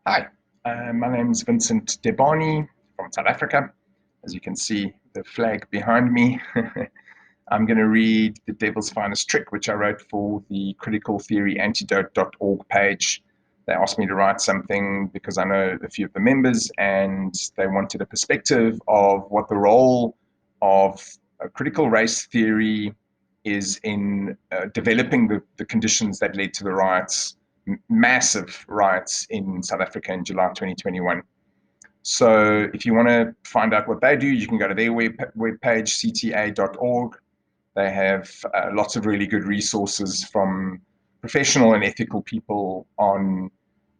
Hi, my name is Vincent Debani from South Africa. As you can see, the flag behind me. I'm going to read The Devil's Finest Trick, which I wrote for the Critical Theory Antidote.org page. They asked me to write something because I know a few of the members and they wanted a perspective of what the role of a critical race theory is in developing the conditions that led to the riots, massive riots in South Africa in July 2021. So if you want to find out what they do, you can go to their webpage, cta.org. They have lots of really good resources from professional and ethical people on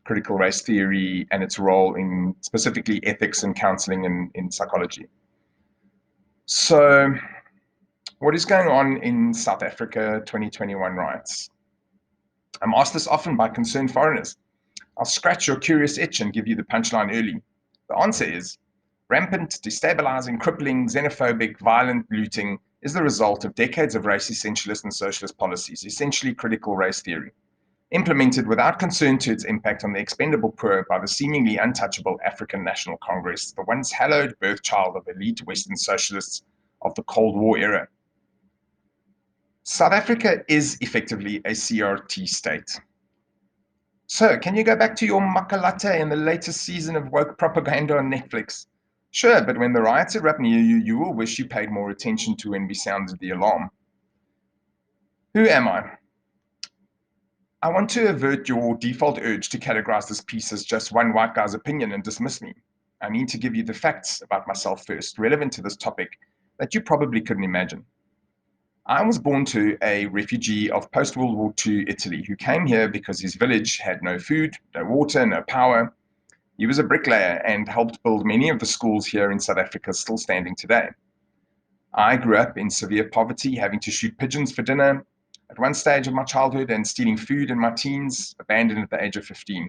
critical race theory and its role in specifically ethics and counseling and in psychology. So, what is going on in South Africa 2021 riots? I'm asked this often by concerned foreigners. I'll scratch your curious itch and give you the punchline early. The answer is rampant, destabilizing, crippling, xenophobic, violent looting is the result of decades of race essentialist and socialist policies, essentially critical race theory, implemented without concern to its impact on the expendable poor by the seemingly untouchable African National Congress, the once hallowed birthchild of elite Western socialists of the Cold War era. South Africa is effectively a CRT state. So, can you go back to your makalate in the latest season of woke propaganda on Netflix? Sure, but when the riots erupt near you, you will wish you paid more attention to when we sounded the alarm. Who am I? I want to avert your default urge to categorize this piece as just one white guy's opinion and dismiss me. I need to give you the facts about myself first, relevant to this topic, that you probably couldn't imagine. I was born to a refugee of post-World War II Italy who came here because his village had no food, no water, no power. He was a bricklayer and helped build many of the schools here in South Africa still standing today. I grew up in severe poverty, having to shoot pigeons for dinner at one stage of my childhood and stealing food in my teens, abandoned at the age of 15.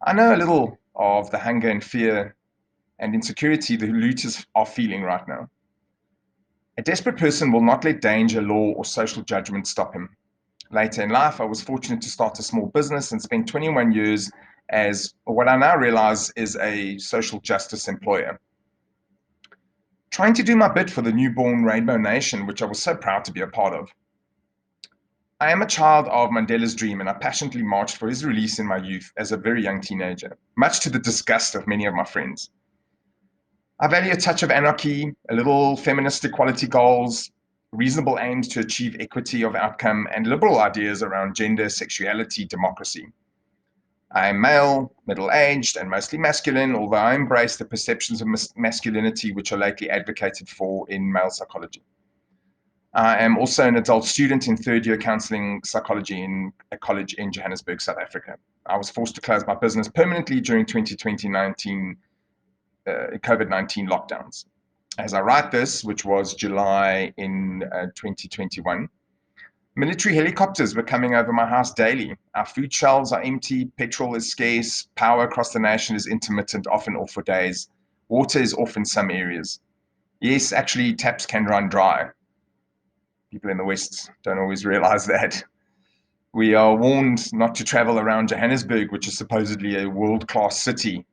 I know a little of the hunger and fear and insecurity the looters are feeling right now. A desperate person will not let danger, law, or social judgment stop him. Later in life, I was fortunate to start a small business and spend 21 years as what I now realize is a social justice employer, trying to do my bit for the newborn Rainbow Nation, which I was so proud to be a part of. I am a child of Mandela's dream, and I passionately marched for his release in my youth as a very young teenager, much to the disgust of many of my friends. I value a touch of anarchy, a little feminist equality goals, reasonable aims to achieve equity of outcome, and liberal ideas around gender, sexuality, democracy. I am male, middle-aged, and mostly masculine, although I embrace the perceptions of masculinity which are lately advocated for in male psychology. I am also an adult student in third year counseling psychology in a college in Johannesburg, South Africa. I was forced to close my business permanently during 2019 COVID-19 lockdowns. As I write this, which was July in 2021, military helicopters were coming over my house daily. Our food shelves are empty, petrol is scarce, power across the nation is intermittent, often off for days. Water is off in some areas. Yes, actually, taps can run dry. People in the West don't always realize that. We are warned not to travel around Johannesburg, which is supposedly a world-class city,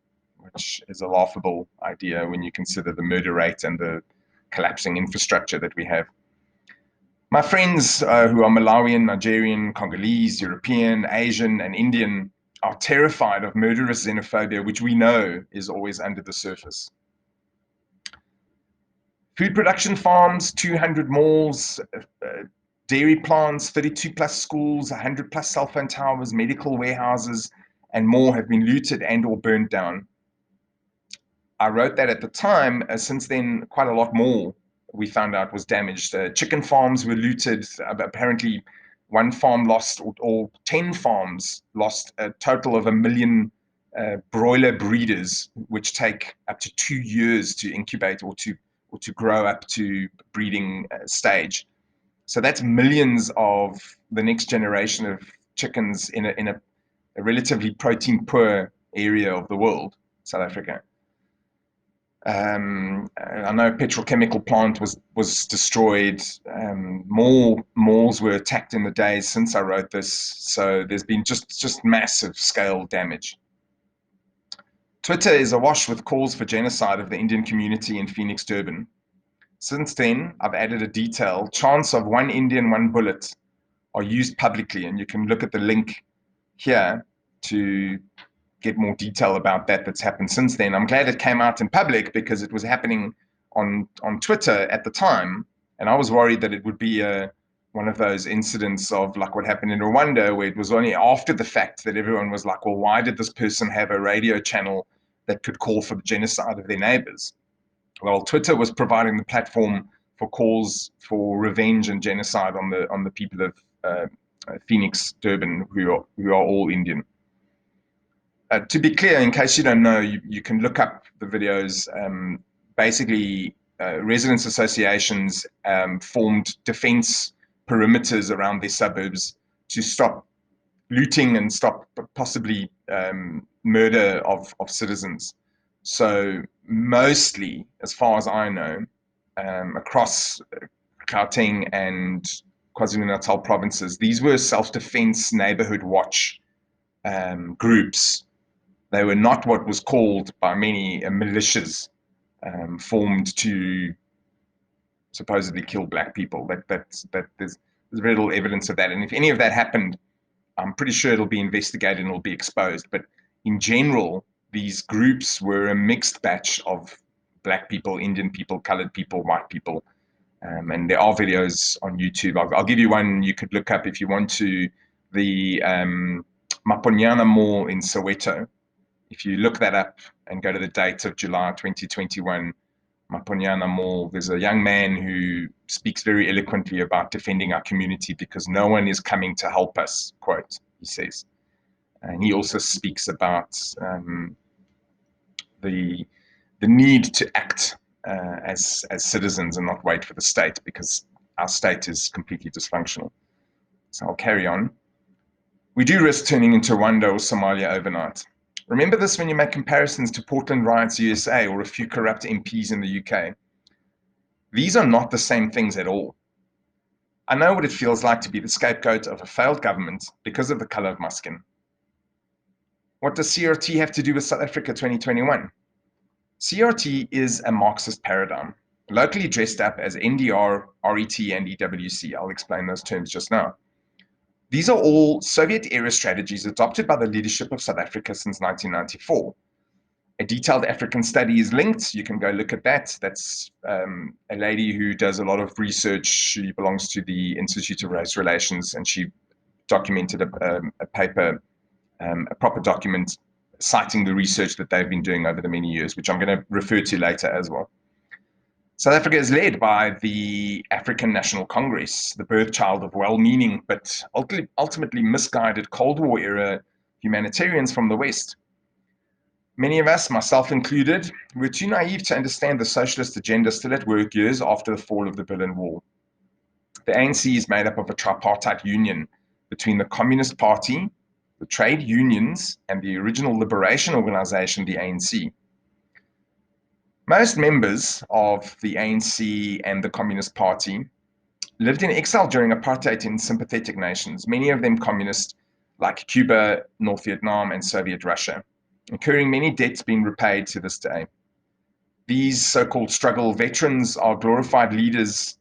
which is a laughable idea when you consider the murder rate and the collapsing infrastructure that we have. My friends who are Malawian, Nigerian, Congolese, European, Asian, and Indian are terrified of murderous xenophobia, which we know is always under the surface. Food production farms, 200 malls, dairy plants, 32 plus schools, 100 plus cell phone towers, medical warehouses, and more have been looted and or burned down. I wrote that at the time. Since then, quite a lot more we found out was damaged. Chicken farms were looted. Apparently, one farm lost, or 10 farms lost a total of 1 million broiler breeders, which take up to 2 years to incubate or to grow up to breeding stage. So that's millions of the next generation of chickens in a relatively protein poor area of the world, South Africa. I know a petrochemical plant was destroyed. More malls were attacked in the days since I wrote this. So there's been just massive scale damage. Twitter is awash with calls for genocide of the Indian community in Phoenix, Durban. Since then, I've added a detail, chants of one Indian, one bullet are used publicly, and you can look at the link here to get more detail about that that's happened since then. I'm glad it came out in public because it was happening on Twitter at the time, and I was worried that it would be one of those incidents of like what happened in Rwanda, where it was only after the fact that everyone was like, well, why did this person have a radio channel that could call for the genocide of their neighbors? Well, Twitter was providing the platform for calls for revenge and genocide on the people of Phoenix, Durban, who are all Indian. To be clear, in case you don't know, you can look up the videos. Basically, residents' associations formed defense perimeters around their suburbs to stop looting and stop possibly murder of citizens. So mostly, as far as I know, across Gauteng and KwaZulu-Natal provinces, these were self-defense neighborhood watch groups. They were not what was called by many militias formed to supposedly kill black people. There's very little evidence of that. And if any of that happened, I'm pretty sure it'll be investigated and it'll be exposed. But in general, these groups were a mixed batch of black people, Indian people, colored people, white people. And there are videos on YouTube. I'll give you one you could look up if you want to. The Maponyana Mall in Soweto. If you look that up and go to the date of July 2021, Maponyana Mall, there's a young man who speaks very eloquently about defending our community because no one is coming to help us, quote, he says. And he also speaks about the need to act as citizens and not wait for the state because our state is completely dysfunctional. So I'll carry on. We do risk turning into Rwanda or Somalia overnight. Remember this when you make comparisons to Portland riots USA or a few corrupt MPs in the UK. These are not the same things at all. I know what it feels like to be the scapegoat of a failed government because of the color of my skin. What does CRT have to do with South Africa 2021? CRT is a Marxist paradigm, locally dressed up as NDR, RET, and EWC. I'll explain those terms just now. These are all Soviet-era strategies adopted by the leadership of South Africa since 1994. A detailed African study is linked. You can go look at that. That's a lady who does a lot of research. She belongs to the Institute of Race Relations, and she documented a paper, a proper document, citing the research that they've been doing over the many years, which I'm going to refer to later as well. South Africa is led by the African National Congress, the birth child of well-meaning but ultimately misguided Cold War era humanitarians from the West. Many of us, myself included, were too naive to understand the socialist agenda still at work years after the fall of the Berlin Wall. The ANC is made up of a tripartite union between the Communist Party, the trade unions, and the original liberation organization, the ANC. Most members of the ANC and the Communist Party lived in exile during apartheid in sympathetic nations, many of them communist, like Cuba, North Vietnam, and Soviet Russia, incurring many debts being repaid to this day. These so-called struggle veterans are glorified leaders.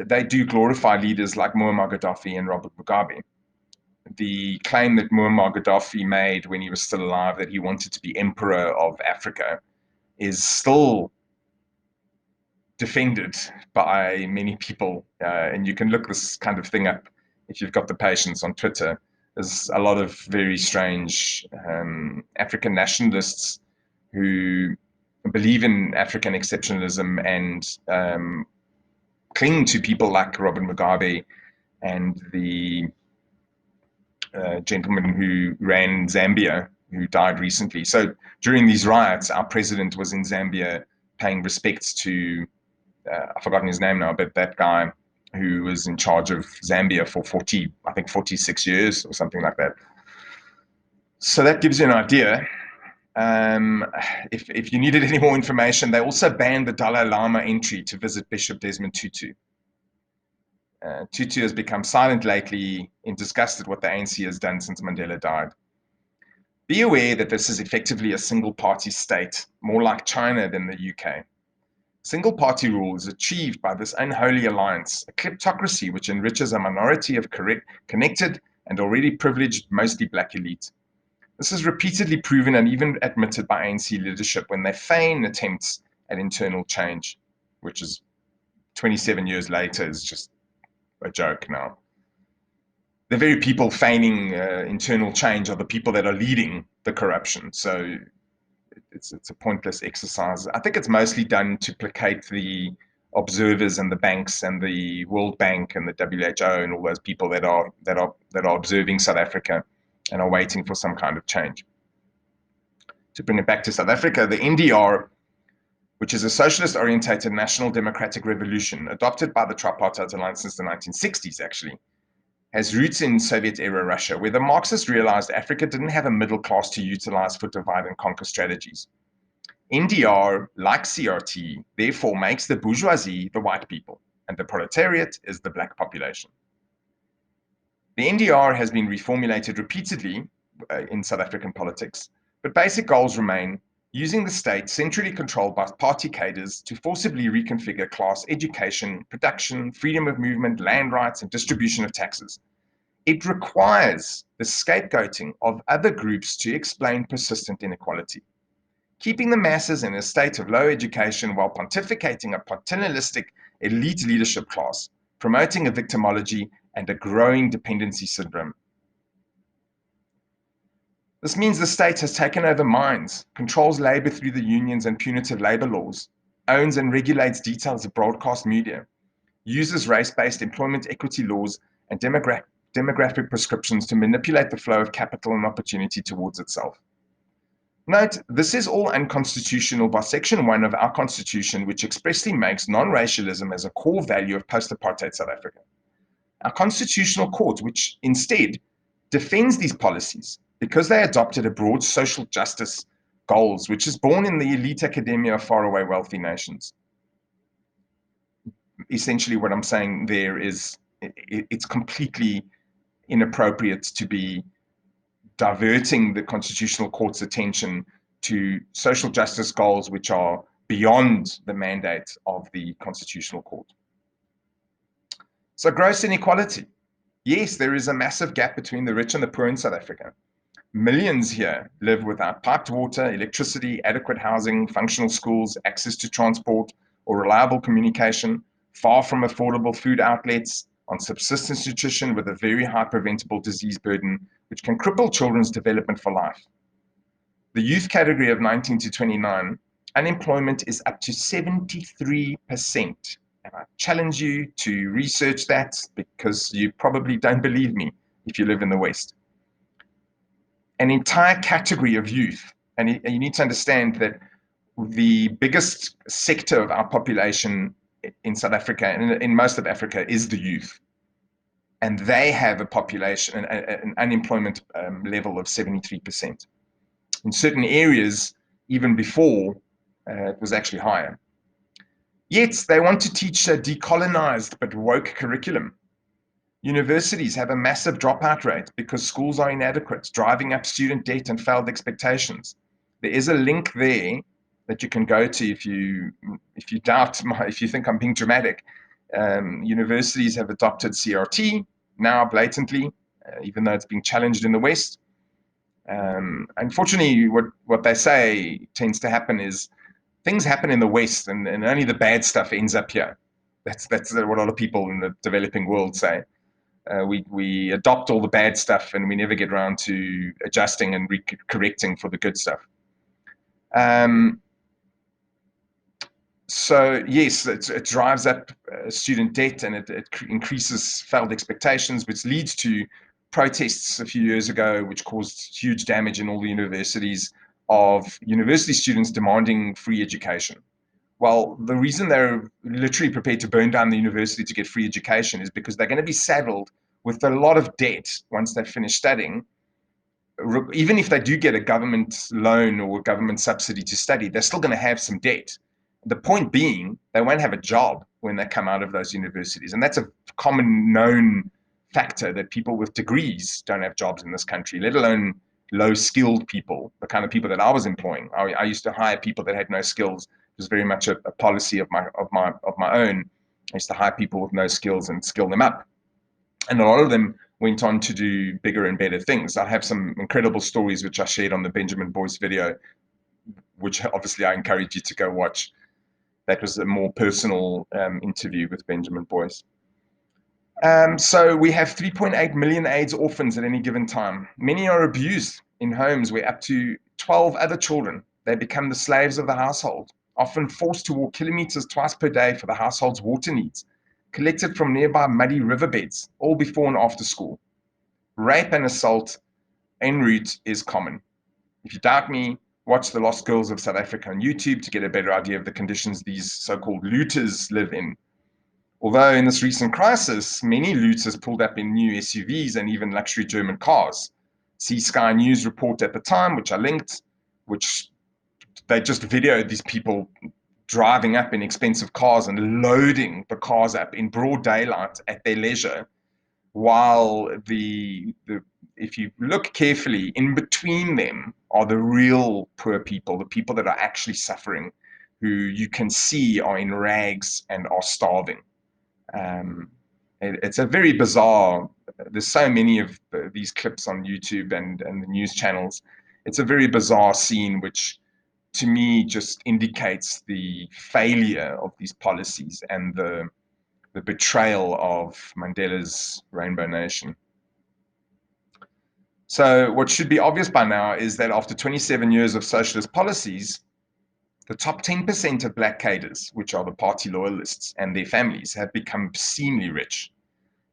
They do glorify leaders like Muammar Gaddafi and Robert Mugabe. The claim that Muammar Gaddafi made when he was still alive, that he wanted to be emperor of Africa, is still defended by many people. And you can look this kind of thing up if you've got the patience on Twitter. There's a lot of very strange African nationalists who believe in African exceptionalism and cling to people like Robert Mugabe and the gentleman who ran Zambia, who died recently. So during these riots, our president was in Zambia paying respects to, I've forgotten his name now, but that guy who was in charge of Zambia for 46 years or something like that. So that gives you an idea. If you needed any more information, they also banned the Dalai Lama entry to visit Bishop Desmond Tutu. Tutu has become silent lately in disgust at what the ANC has done since Mandela died. Be aware that this is effectively a single-party state, more like China than the UK. Single-party rule is achieved by this unholy alliance, a kleptocracy which enriches a minority of connected and already privileged, mostly black elite. This is repeatedly proven and even admitted by ANC leadership when they feign attempts at internal change, which is 27 years later is just a joke now. The very people feigning internal change are the people that are leading the corruption. So it's a pointless exercise. I think it's mostly done to placate the observers and the banks and the World Bank and the WHO and all those people that are observing South Africa and are waiting for some kind of change. To bring it back to South Africa, the NDR, which is a socialist-orientated national democratic revolution adopted by the Tripartite Alliance since the 1960s, actually, has roots in Soviet-era Russia, where the Marxists realized Africa didn't have a middle class to utilize for divide and conquer strategies. NDR, like CRT, therefore makes the bourgeoisie the white people, and the proletariat is the black population. The NDR has been reformulated repeatedly in South African politics, but basic goals remain: using the state centrally controlled by party cadres to forcibly reconfigure class, education, production, freedom of movement, land rights, and distribution of taxes. It requires the scapegoating of other groups to explain persistent inequality, keeping the masses in a state of low education while pontificating a paternalistic elite leadership class, promoting a victimology and a growing dependency syndrome. This means the state has taken over mines, controls labor through the unions and punitive labor laws, owns and regulates details of broadcast media, uses race-based employment equity laws and demographic prescriptions to manipulate the flow of capital and opportunity towards itself. Note, this is all unconstitutional by Section 1 of our Constitution, which expressly makes non-racialism as a core value of post-apartheid South Africa. Our Constitutional Court, which instead defends these policies because they adopted a broad social justice goals, which is born in the elite academia of faraway wealthy nations. Essentially what I'm saying there is it's completely inappropriate to be diverting the Constitutional Court's attention to social justice goals which are beyond the mandate of the Constitutional Court. So gross inequality. Yes, there is a massive gap between the rich and the poor in South Africa. Millions here live without piped water, electricity, adequate housing, functional schools, access to transport or reliable communication, far from affordable food outlets, on subsistence nutrition with a very high preventable disease burden, which can cripple children's development for life. The youth category of 19 to 29, unemployment is up to 73%. And I challenge you to research that because you probably don't believe me if you live in the West. An entire category of youth, and you need to understand that the biggest sector of our population in South Africa and in most of Africa is the youth. And they have a population, an unemployment level of 73%. In certain areas, even before, it was actually higher. Yet they want to teach a decolonized but woke curriculum. Universities have a massive dropout rate because schools are inadequate, driving up student debt and failed expectations. There is a link there that you can go to if you doubt if you think I'm being dramatic. Universities have adopted CRT now blatantly, even though it's being challenged in the West. Unfortunately, what they say tends to happen is things happen in the West, and only the bad stuff ends up here. That's what a lot of people in the developing world say. We adopt all the bad stuff, and we never get around to adjusting and correcting for the good stuff. So yes, it drives up student debt, and it increases failed expectations, which leads to protests a few years ago, which caused huge damage in all the universities, of university students demanding free education. Well, the reason they're literally prepared to burn down the university to get free education is because they're going to be saddled with a lot of debt once they finish studying. Even if they do get a government loan or a government subsidy to study, they're still going to have some debt. The point being, they won't have a job when they come out of those universities. And that's a common known factor, that people with degrees don't have jobs in this country, let alone low-skilled people, the kind of people that I was employing. I used to hire people that had no skills. It was very much a policy of my own. I used to hire people with no skills and skill them up. And a lot of them went on to do bigger and better things. I have some incredible stories which I shared on the Benjamin Boyce video, which obviously I encourage you to go watch. That was a more personal interview with Benjamin Boyce. So we have 3.8 million AIDS orphans at any given time. Many are abused in homes where up to 12 other children, they become the slaves of the household, often forced to walk kilometers twice per day for the household's water needs, collected from nearby muddy riverbeds, all before and after school. Rape and assault en route is common. If you doubt me, watch The Lost Girls of South Africa on YouTube to get a better idea of the conditions these so-called looters live in. Although in this recent crisis, many looters pulled up in new SUVs and even luxury German cars. See Sky News report at the time, which I linked, which they just videoed these people driving up in expensive cars and loading the cars up in broad daylight at their leisure, while if you look carefully, in between them are the real poor people, the people that are actually suffering, who you can see are in rags and are starving. It's a very bizarre, there's so many of these clips on YouTube and the news channels. It's a very bizarre scene, which to me just indicates the failure of these policies and the betrayal of Mandela's Rainbow Nation. So what should be obvious by now is that after 27 years of socialist policies, the top 10% of black cadres, which are the party loyalists and their families, have become obscenely rich,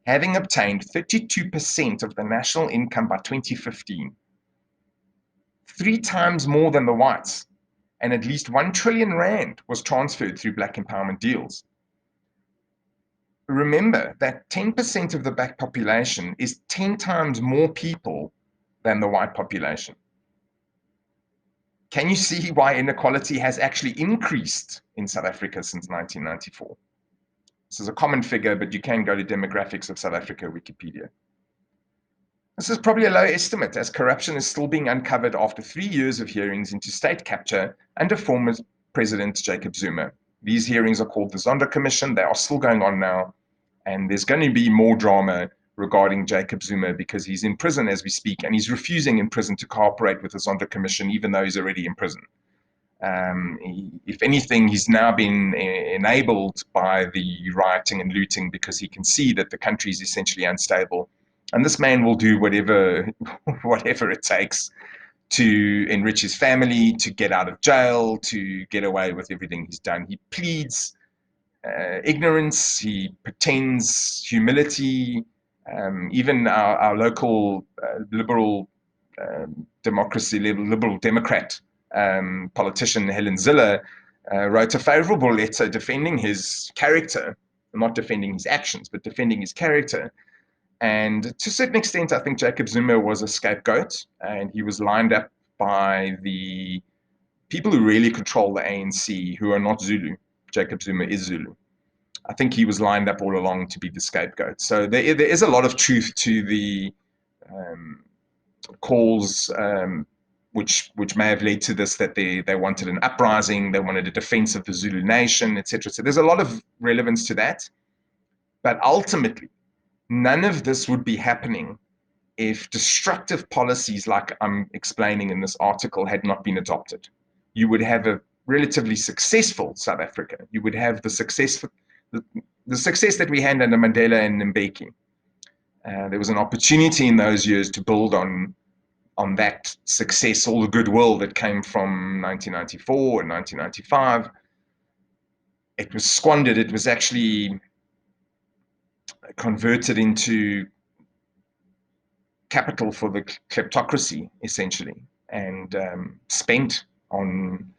having obtained 32% of the national income by 2015, 3 times more than the whites, and at least 1 trillion rand was transferred through black empowerment deals. Remember that 10% of the black population is 10 times more people than the white population. Can you see why inequality has actually increased in South Africa since 1994? This is a common figure, but you can go to Demographics of South Africa, Wikipedia. This is probably a low estimate, as corruption is still being uncovered after 3 years of hearings into state capture under former President Jacob Zuma. These hearings are called the Zondo Commission. They are still going on now, and there's going to be more drama regarding Jacob Zuma because he's in prison as we speak, and he's refusing in prison to cooperate with the Zondo Commission, even though he's already in prison. If anything, he's now been enabled by the rioting and looting because he can see that the country is essentially unstable. And this man will do whatever it takes to enrich his family, to get out of jail, to get away with everything he's done. He pleads ignorance, he pretends humility. Even our local liberal democracy, liberal Democrat politician Helen Zille wrote a favorable letter defending his character, not defending his actions, but defending his character. And to a certain extent, I think Jacob Zuma was a scapegoat, and he was lined up by the people who really control the ANC, who are not Zulu. Jacob Zuma is Zulu. I think he was lined up all along to be the scapegoat. So there is a lot of truth to the calls which may have led to this, that they wanted an uprising, they wanted a defense of the Zulu nation, etc. So there's a lot of relevance to that. But ultimately, none of this would be happening if destructive policies like I'm explaining in this article had not been adopted. You would have a relatively successful South Africa. You would have the success that we had under Mandela and Mbeki. There was an opportunity in those years to build on that success, all the goodwill that came from 1994 and 1995. It was squandered. It was actually converted into capital for the kleptocracy, essentially, and spent on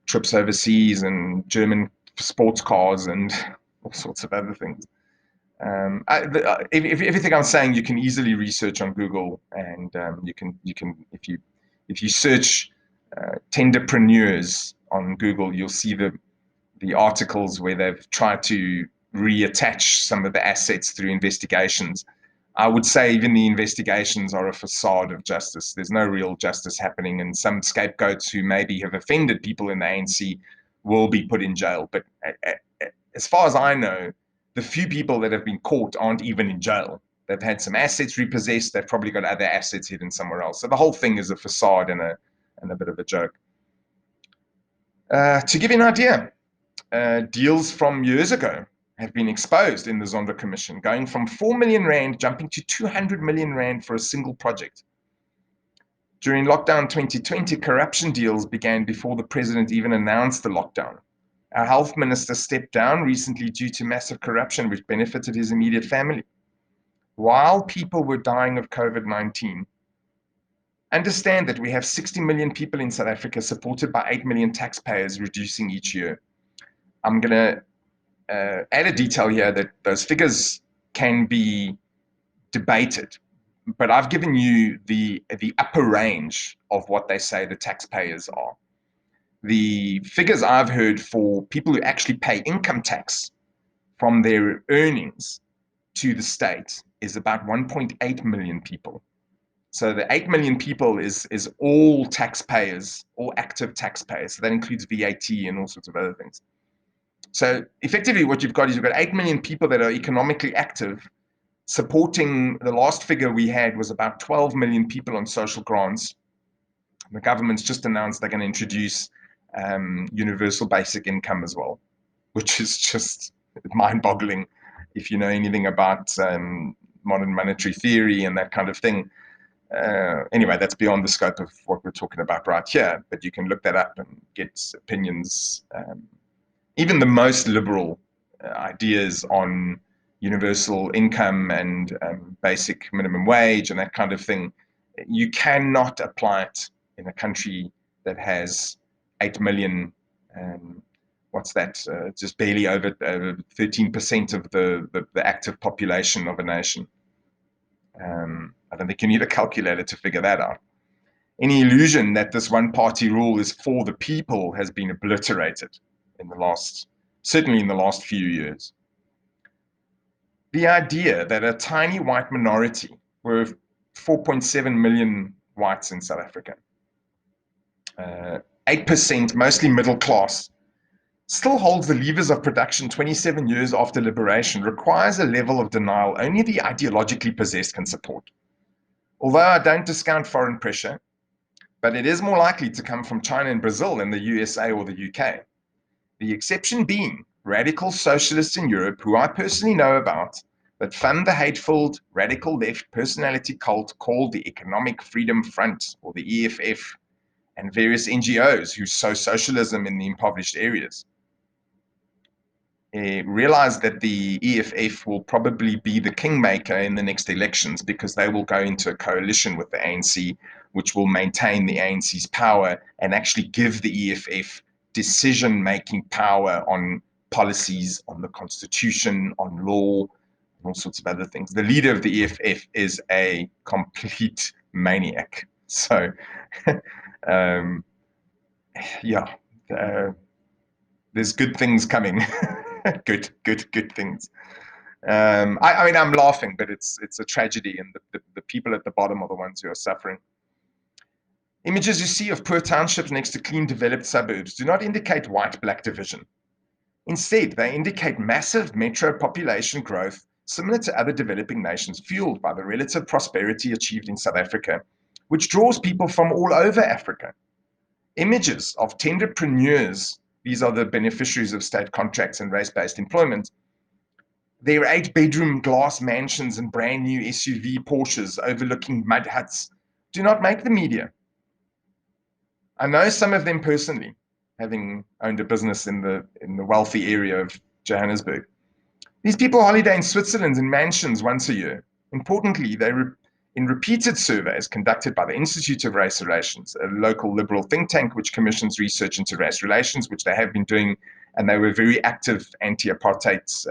trips overseas and German sports cars and all sorts of other things. Everything I'm saying, you can easily research on Google, and you can if you search tenderpreneurs on Google, you'll see the articles where they've tried to reattach some of the assets through investigations. I would say even the investigations are a facade of justice. There's no real justice happening, and some scapegoats who maybe have offended people in the ANC will be put in jail. But as far as I know, the few people that have been caught aren't even in jail. They've had some assets repossessed. They've probably got other assets hidden somewhere else. So the whole thing is a facade and a bit of a joke. To give you an idea, deals from years ago have been exposed in the Zondo Commission, going from 4 million rand jumping to 200 million rand for a single project. During lockdown 2020, corruption deals began before the president even announced the lockdown. Our health minister stepped down recently due to massive corruption, which benefited his immediate family. While people were dying of COVID-19, understand that we have 60 million people in South Africa supported by 8 million taxpayers, reducing each year. I'm going to add a detail here that those figures can be debated, but I've given you the upper range of what they say the taxpayers are. The figures I've heard for people who actually pay income tax from their earnings to the state is about 1.8 million people. So the 8 million people is all taxpayers, all active taxpayers. So that includes VAT and all sorts of other things. So effectively what you've got is you've got 8 million people that are economically active, supporting. The last figure we had was about 12 million people on social grants. The government's just announced they're going to introduce universal basic income as well, which is just mind-boggling if you know anything about modern monetary theory and that kind of thing. Anyway, that's beyond the scope of what we're talking about right here, but you can look that up and get opinions. Even the most liberal ideas on universal income and basic minimum wage and that kind of thing, you cannot apply it in a country that has 8 million, what's that, just barely over 13% of the active population of a nation. I don't think you need a calculator to figure that out. Any illusion that this one-party rule is for the people has been obliterated in the last, certainly in the last few years. The idea that a tiny white minority, we're 4.7 million whites in South Africa, 8%, mostly middle class, still holds the levers of production 27 years after liberation, requires a level of denial only the ideologically possessed can support. Although I don't discount foreign pressure, but it is more likely to come from China and Brazil than the USA or the UK. The exception being radical socialists in Europe, who I personally know about, that fund the hate-filled radical left personality cult called the Economic Freedom Front, or the EFF, and various NGOs who sow socialism in the impoverished areas. Realize that the EFF will probably be the kingmaker in the next elections because they will go into a coalition with the ANC, which will maintain the ANC's power and actually give the EFF decision-making power on policies, on the constitution, on law, and all sorts of other things. The leader of the EFF is a complete maniac. So, yeah, there's good things coming. good things. I mean, I'm laughing, but it's a tragedy, and the people at the bottom are the ones who are suffering. Images you see of poor townships next to clean developed suburbs do not indicate white-black division. Instead, they indicate massive metro population growth similar to other developing nations, fueled by the relative prosperity achieved in South Africa, which draws people from all over Africa. Images of tenderpreneurs, these are the beneficiaries of state contracts and race-based employment, their 8-bedroom glass mansions and brand new SUV Porsches overlooking mud huts do not make the media. I know some of them personally, having owned a business in the wealthy area of Johannesburg. These people holiday in Switzerland in mansions once a year. Importantly, in repeated surveys conducted by the Institute of Race Relations, a local liberal think tank which commissions research into race relations, which they have been doing, and they were a very active anti-apartheid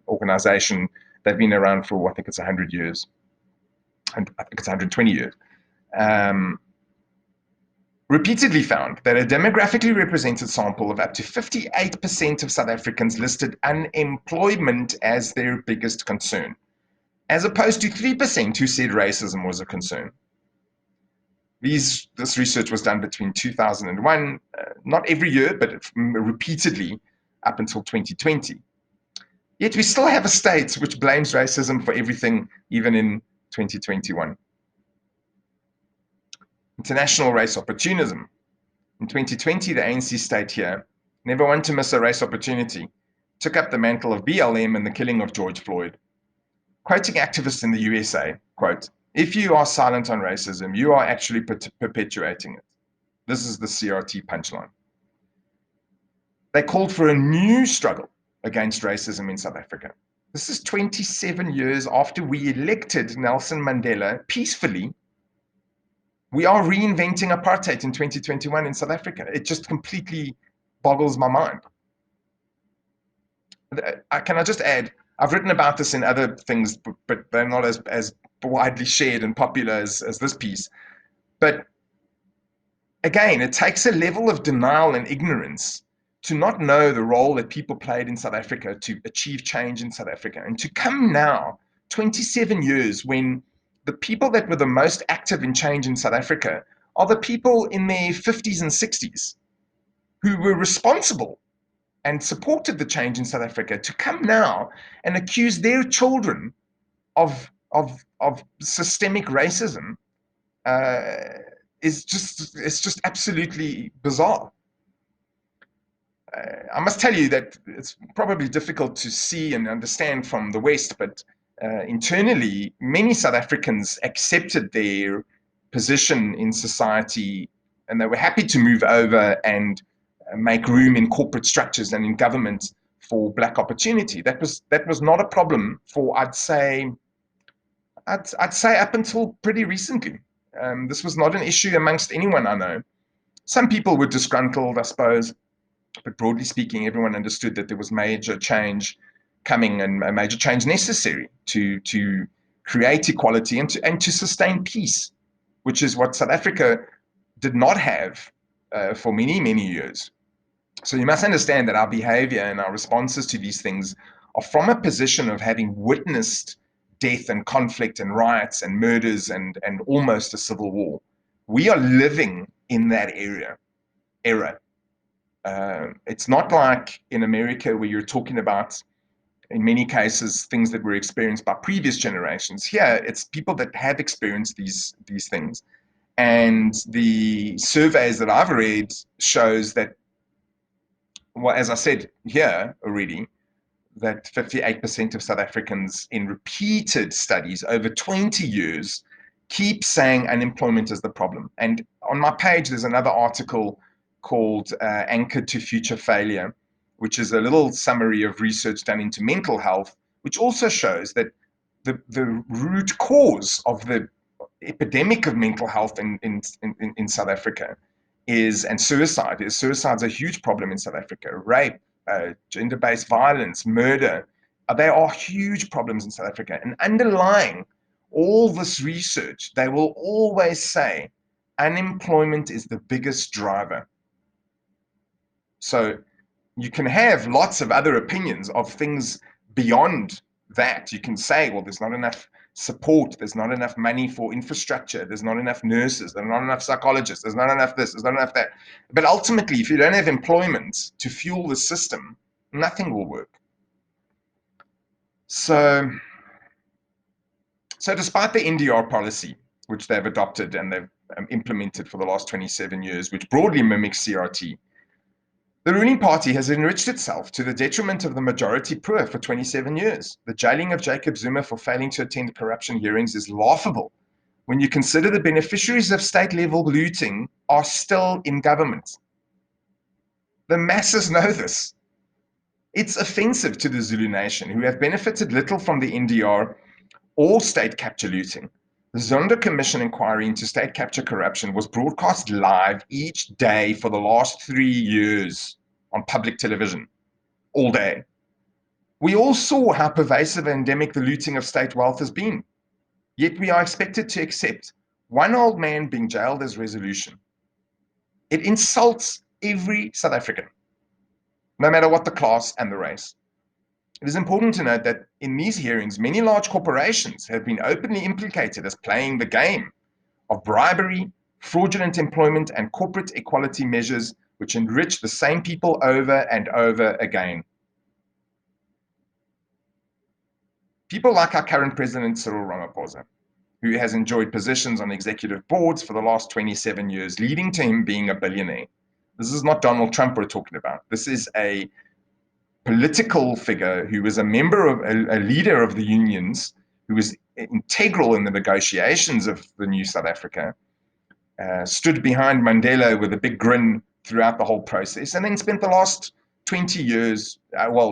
organization. They've been around for, I think it's 100 years. And I think it's 120 years. Repeatedly found that a demographically represented sample of up to 58% of South Africans listed unemployment as their biggest concern. as opposed to 3% who said racism was a concern. This research was done between 2001, not every year, but repeatedly up until 2020. Yet we still have a state which blames racism for everything, even in 2021. International race opportunism. In 2020, the ANC state here, never one to miss a race opportunity, took up the mantle of BLM and the killing of George Floyd. Quoting activists in the USA, quote, "If you are silent on racism, you are actually perpetuating it." This is the CRT punchline. They called for a new struggle against racism in South Africa. This is 27 years after we elected Nelson Mandela peacefully. We are reinventing apartheid in 2021 in South Africa. It just completely boggles my mind. Can I just add, I've written about this in other things, but they're not as widely shared and popular as this piece. But again, it takes a level of denial and ignorance to not know the role that people played in South Africa to achieve change in South Africa. And to come now, 27 years, when the people that were the most active in change in South Africa are the people in their 50s and 60s who were responsible and supported the change in South Africa, to come now and accuse their children of systemic racism it's just absolutely bizarre. I must tell you that it's probably difficult to see and understand from the West, but internally, many South Africans accepted their position in society, and they were happy to move over and make room in corporate structures and in government for black opportunity. That was not a problem for, I'd say up until pretty recently. This was not an issue amongst anyone I know. Some people were disgruntled, I suppose, but broadly speaking, everyone understood that there was major change coming and a major change necessary to create equality and to sustain peace, which is what South Africa did not have for many, many years. So you must understand that our behavior and our responses to these things are from a position of having witnessed death and conflict and riots and murders and almost a civil war. We are living in that era. It's not like in America where you're talking about, in many cases, things that were experienced by previous generations. Here, it's people that have experienced these things. And the surveys that I've read shows that, well, as I said here already, that 58% of South Africans in repeated studies over 20 years keep saying unemployment is the problem. And on my page, there's another article called Anchored to Future Failure, which is a little summary of research done into mental health, which also shows that the root cause of the epidemic of mental health in South Africa is, and suicide is, suicide's a huge problem in South Africa. Rape, gender-based violence, murder, they are huge problems in South Africa. And underlying all this research, they will always say unemployment is the biggest driver. So you can have lots of other opinions of things beyond that. You can say, well, there's not enough support, there's not enough money for infrastructure, there's not enough nurses, there's not enough psychologists, there's not enough this, there's not enough that. But ultimately, if you don't have employment to fuel the system, nothing will work. So despite the NDR policy, which they've adopted and they've implemented for the last 27 years, which broadly mimics CRT, the ruling party has enriched itself to the detriment of the majority poor for 27 years. The jailing of Jacob Zuma for failing to attend corruption hearings is laughable when you consider the beneficiaries of state-level looting are still in government. The masses know this. It's offensive to the Zulu nation, who have benefited little from the NDR or state capture looting. The Zondo Commission inquiry into state capture corruption was broadcast live each day for the last 3 years on public television, all day. We all saw how pervasive and endemic the looting of state wealth has been. Yet we are expected to accept one old man being jailed as resolution. It insults every South African, no matter what the class and the race. It is important to note that In these hearings, many large corporations have been openly implicated as playing the game of bribery, fraudulent employment, and corporate equality measures which enrich the same people over and over again. People like our current president, Cyril Ramaphosa, who has enjoyed positions on executive boards for the last 27 years, leading to him being a billionaire. This is not Donald Trump we're talking about. This is a political figure who was a member of a leader of the unions, who was integral in the negotiations of the new South Africa, stood behind Mandela with a big grin throughout the whole process, and then spent the last 20 years,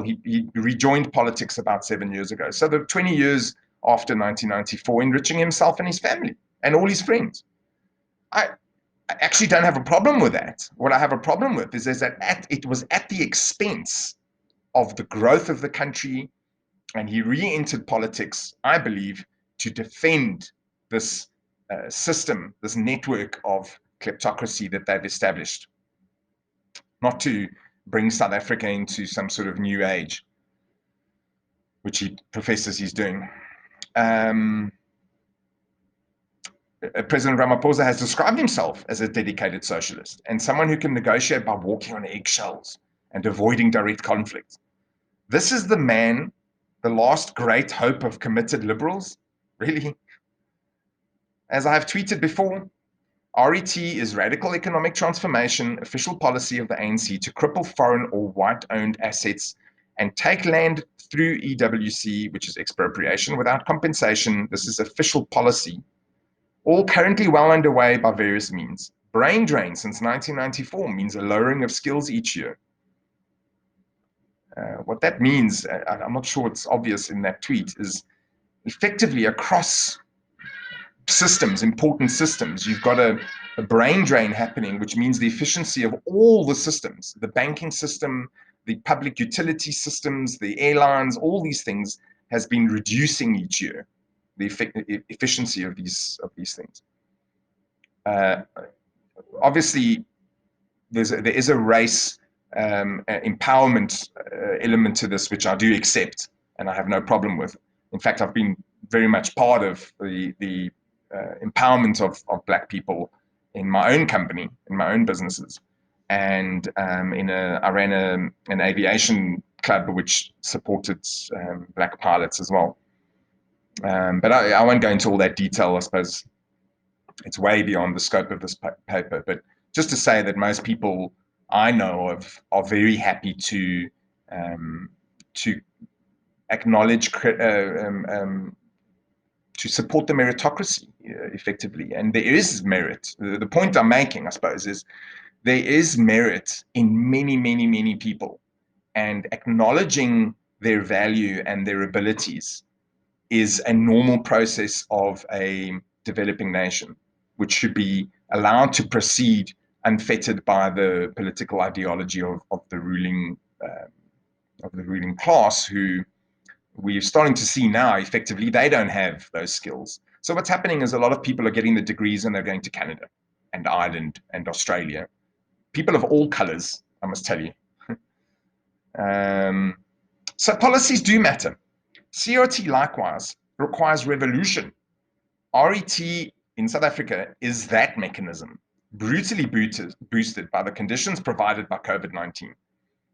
he rejoined politics about 7 years ago. So the 20 years after 1994, enriching himself and his family and all his friends. I actually don't have a problem with that. What I have a problem with is that it was at the expense of the growth of the country, and he re-entered politics, I believe, to defend this system, this network of kleptocracy that they've established, not to bring South Africa into some sort of new age, which he professes he's doing. President Ramaphosa has described himself as a dedicated socialist and someone who can negotiate by walking on eggshells and avoiding direct conflict. This is the man, the last great hope of committed liberals? Really? As I have tweeted before, RET is radical economic transformation, official policy of the ANC to cripple foreign or white-owned assets and take land through EWC, which is expropriation without compensation. This is official policy, all currently well underway by various means. Brain drain since 1994 means a lowering of skills each year. What that means, I'm not sure it's obvious in that tweet, is effectively across systems, important systems, you've got a brain drain happening, which means the efficiency of all the systems, the banking system, the public utility systems, the airlines, all these things has been reducing each year, the efficiency of these things. Obviously, there is a race empowerment element to this, which I do accept and I have no problem with. In fact, I've been very much part of the empowerment of Black people in my own company, in my own businesses. And I ran an aviation club which supported Black pilots as well. But I won't go into all that detail. I suppose it's way beyond the scope of this paper. But just to say that most people I know of are very happy to acknowledge, to support the meritocracy effectively. And there is merit. The point I'm making, I suppose, is there is merit in many, many, many people. And acknowledging their value and their abilities is a normal process of a developing nation, which should be allowed to proceed unfettered by the political ideology of the ruling class, who we're starting to see now effectively they don't have those skills. So what's happening is a lot of people are getting the degrees and they're going to Canada and Ireland and Australia. People of all colors, I must tell you. So policies do matter. CRT likewise requires revolution. RET in South Africa is that mechanism, brutally boosted by the conditions provided by COVID-19.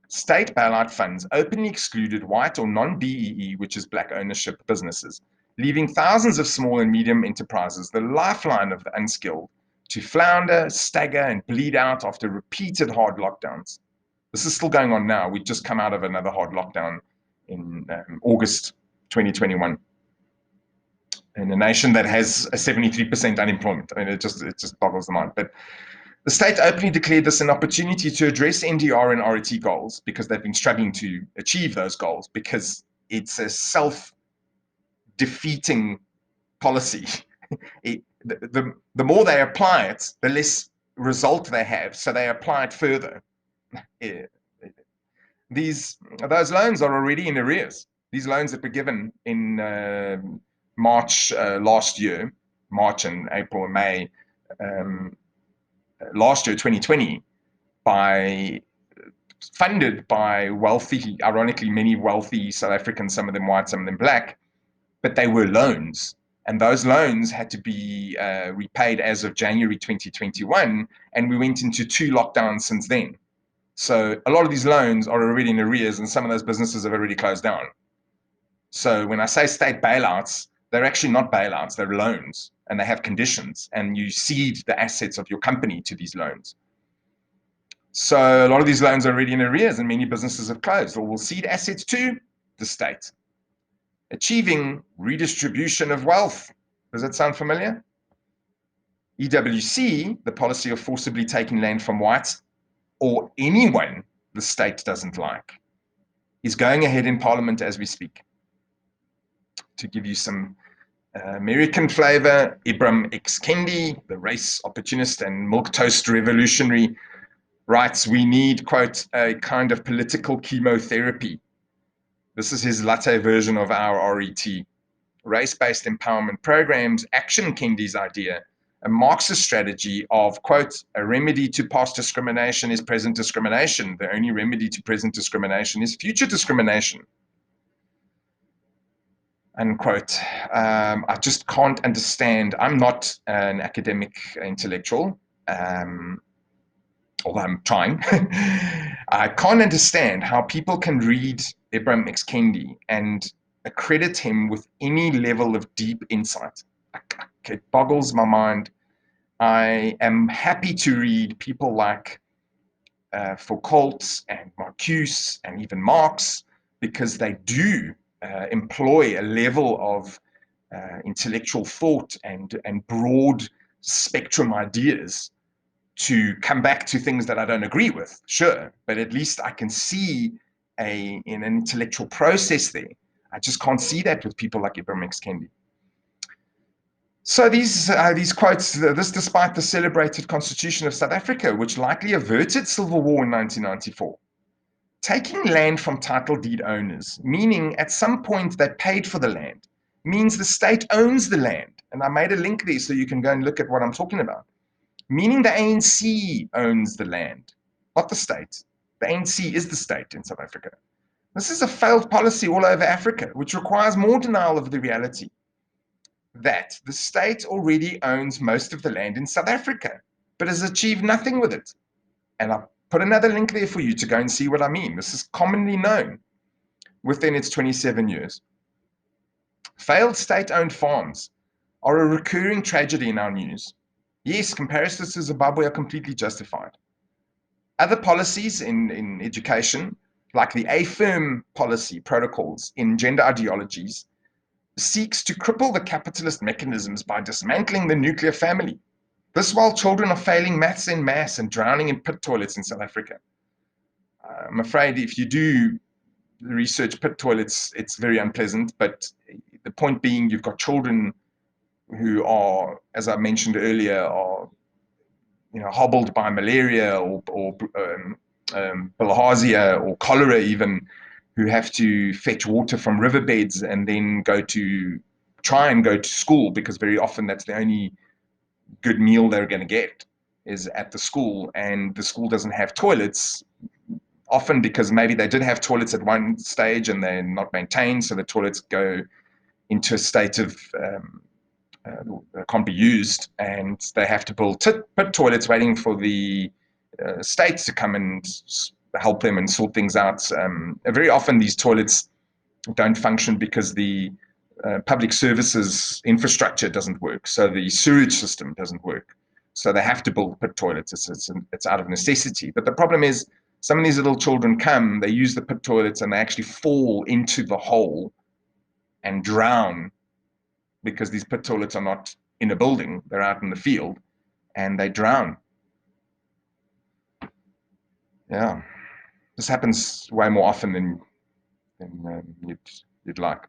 State bailout funds openly excluded white or non-BEE, which is Black ownership businesses, leaving thousands of small and medium enterprises, the lifeline of the unskilled, to flounder, stagger, and bleed out after repeated hard lockdowns. This is still going on now. We've just come out of another hard lockdown in August 2021 in a nation that has a 73% unemployment. I mean, it just boggles the mind. But the state openly declared this an opportunity to address NDR and RET goals, because they've been struggling to achieve those goals, because it's a self-defeating policy. The more they apply it, the less result they have, so they apply it further. Those loans are already in arrears. These loans that were given in March last year, March and April and May last year, 2020, by funded by wealthy, ironically, many wealthy South Africans, some of them white, some of them black, but they were loans. And those loans had to be repaid as of January 2021, and we went into 2 lockdowns since then. So a lot of these loans are already in arrears, and some of those businesses have already closed down. So when I say state bailouts, they're actually not bailouts, they're loans, and they have conditions, and you cede the assets of your company to these loans. So a lot of these loans are already in arrears, and many businesses have closed or will cede assets to the state. Achieving redistribution of wealth. Does that sound familiar? EWC, the policy of forcibly taking land from whites or anyone the state doesn't like, is going ahead in Parliament as we speak. To give you some American flavor, Ibram X. Kendi, the race opportunist and milquetoast revolutionary, writes, we need, quote, a kind of political chemotherapy. This is his latte version of our RET. Race-based empowerment programs, action Kendi's idea, a Marxist strategy of, quote, a remedy to past discrimination is present discrimination. The only remedy to present discrimination is future discrimination. Unquote. I just can't understand. I'm not an academic intellectual, although I'm trying. I can't understand how people can read Ibram X. Kendi and accredit him with any level of deep insight. It boggles my mind. I am happy to read people like Foucault and Marcuse and even Marx, because they do employ a level of intellectual thought and broad spectrum ideas to come back to things that I don't agree with, sure, but at least I can see in an intellectual process there. I just can't see that with people like Ibram X. Kendi. So these quotes, this despite the celebrated Constitution of South Africa, which likely averted civil war in 1994. Taking land from title deed owners, meaning at some point they paid for the land, means the state owns the land. And I made a link there so you can go and look at what I'm talking about. Meaning the ANC owns the land, not the state. The ANC is the state in South Africa. This is a failed policy all over Africa, which requires more denial of the reality that the state already owns most of the land in South Africa, but has achieved nothing with it. And I'll put another link there for you to go and see what I mean. This is commonly known within its 27 years. Failed state-owned farms are a recurring tragedy in our news. Yes, comparisons to Zimbabwe are completely justified. Other policies in education, like the AFIRM policy protocols in gender ideologies, seeks to cripple the capitalist mechanisms by dismantling the nuclear family. This while children are failing maths en masse and drowning in pit toilets in South Africa. I'm afraid if you do research pit toilets, it's very unpleasant, but the point being you've got children who are, as I mentioned earlier, are hobbled by malaria or bilharzia or cholera even, who have to fetch water from riverbeds and then try and go to school, because very often that's the only good meal they're going to get is at the school, and the school doesn't have toilets, often because maybe they did have toilets at one stage and they're not maintained, so the toilets go into a state of can't be used, and they have to build pit toilets waiting for the states to come and help them and sort things out. Very often these toilets don't function because the public services infrastructure doesn't work, so the sewage system doesn't work. So they have to build pit toilets. It's out of necessity. But the problem is some of these little children come, they use the pit toilets, and they actually fall into the hole and drown, because these pit toilets are not in a building, they're out in the field, and they drown. Yeah, this happens way more often than you'd like.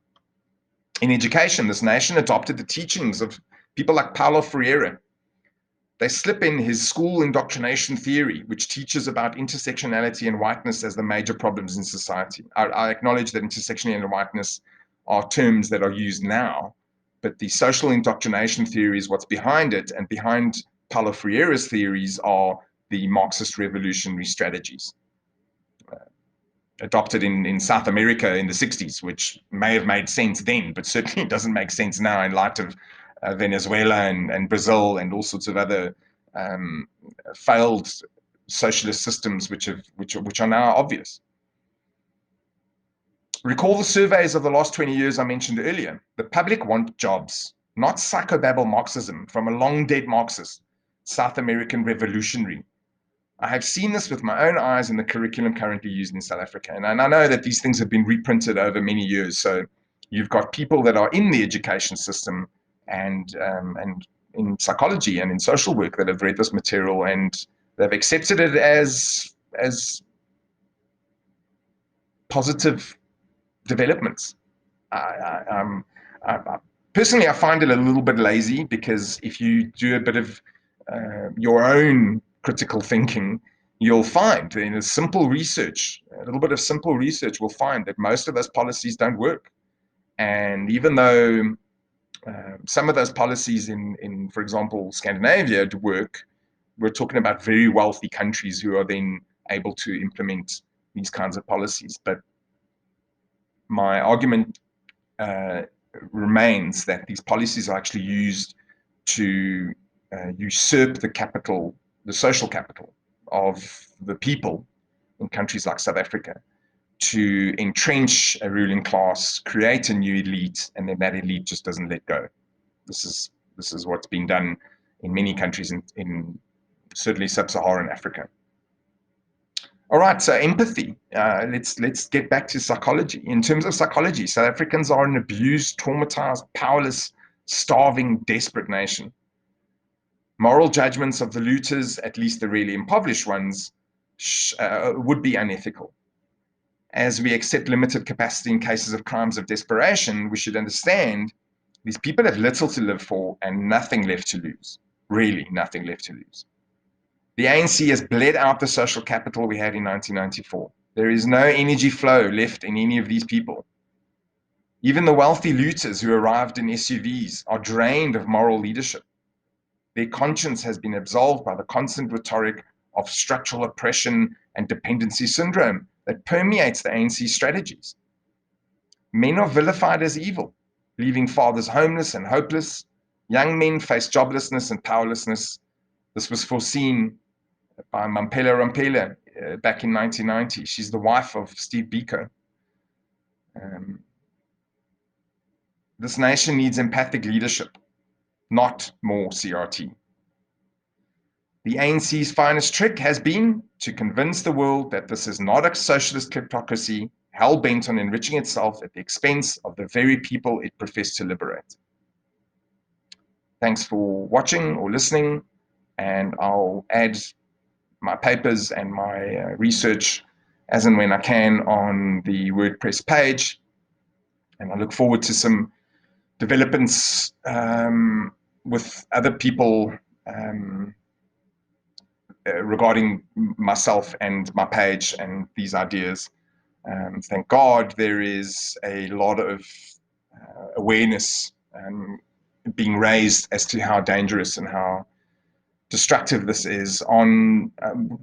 In education, this nation adopted the teachings of people like Paulo Freire. They slip in his school indoctrination theory, which teaches about intersectionality and whiteness as the major problems in society. I acknowledge that intersectionality and whiteness are terms that are used now, but the social indoctrination theory is what's behind it, and behind Paulo Freire's theories are the Marxist revolutionary strategies. adopted in South America in the 60s, which may have made sense then, but certainly doesn't make sense now in light of Venezuela and Brazil and all sorts of other failed socialist systems which are now obvious. Recall the surveys of the last 20 years I mentioned earlier. The public want jobs, not psychobabble Marxism from a long-dead Marxist, South American revolutionary. I have seen this with my own eyes in the curriculum currently used in South Africa. And I know that these things have been reprinted over many years. So you've got people that are in the education system and in psychology and in social work that have read this material and they've accepted it as positive developments. Personally, I find it a little bit lazy because if you do a bit of your own critical thinking, you'll find in a simple research, a little bit of simple research will find that most of those policies don't work. And even though some of those policies in, for example, Scandinavia work, we're talking about very wealthy countries who are then able to implement these kinds of policies. But my argument remains that these policies are actually used to usurp the capital, the social capital of the people in countries like South Africa, to entrench a ruling class, create a new elite, and then that elite just doesn't let go. This is what's been done in many countries in certainly sub-Saharan Africa. All right, so empathy. Let's get back to psychology. In terms of psychology, South Africans are an abused, traumatized, powerless, starving, desperate nation. Moral judgments of the looters, at least the really impoverished ones, would be unethical. As we accept limited capacity in cases of crimes of desperation, we should understand these people have little to live for and nothing left to lose. Really, nothing left to lose. The ANC has bled out the social capital we had in 1994. There is no energy flow left in any of these people. Even the wealthy looters who arrived in SUVs are drained of moral leadership. Their conscience has been absolved by the constant rhetoric of structural oppression and dependency syndrome that permeates the ANC strategies. Men are vilified as evil, leaving fathers homeless and hopeless. Young men face joblessness and powerlessness. This was foreseen by Mamphela Ramphele back in 1990. She's the wife of Steve Biko. This nation needs empathic leadership, not more CRT. The ANC's finest trick has been to convince the world that this is not a socialist kleptocracy hell-bent on enriching itself at the expense of the very people it professed to liberate. Thanks for watching or listening, and I'll add my papers and my research as and when I can on the WordPress page. And I look forward to some developments with other people regarding myself and my page and these ideas. Thank God there is a lot of awareness being raised as to how dangerous and how destructive this is.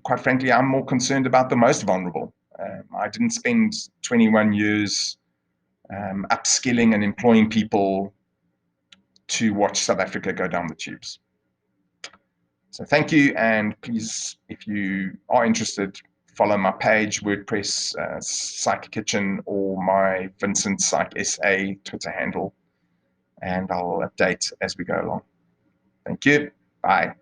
Quite frankly, I'm more concerned about the most vulnerable. I didn't spend 21 years upskilling and employing people to watch South Africa go down the tubes. So thank you, and please, if you are interested, follow my page, WordPress, Psych Kitchen, or my Vincent Psych SA Twitter handle, and I'll update as we go along. Thank you. Bye.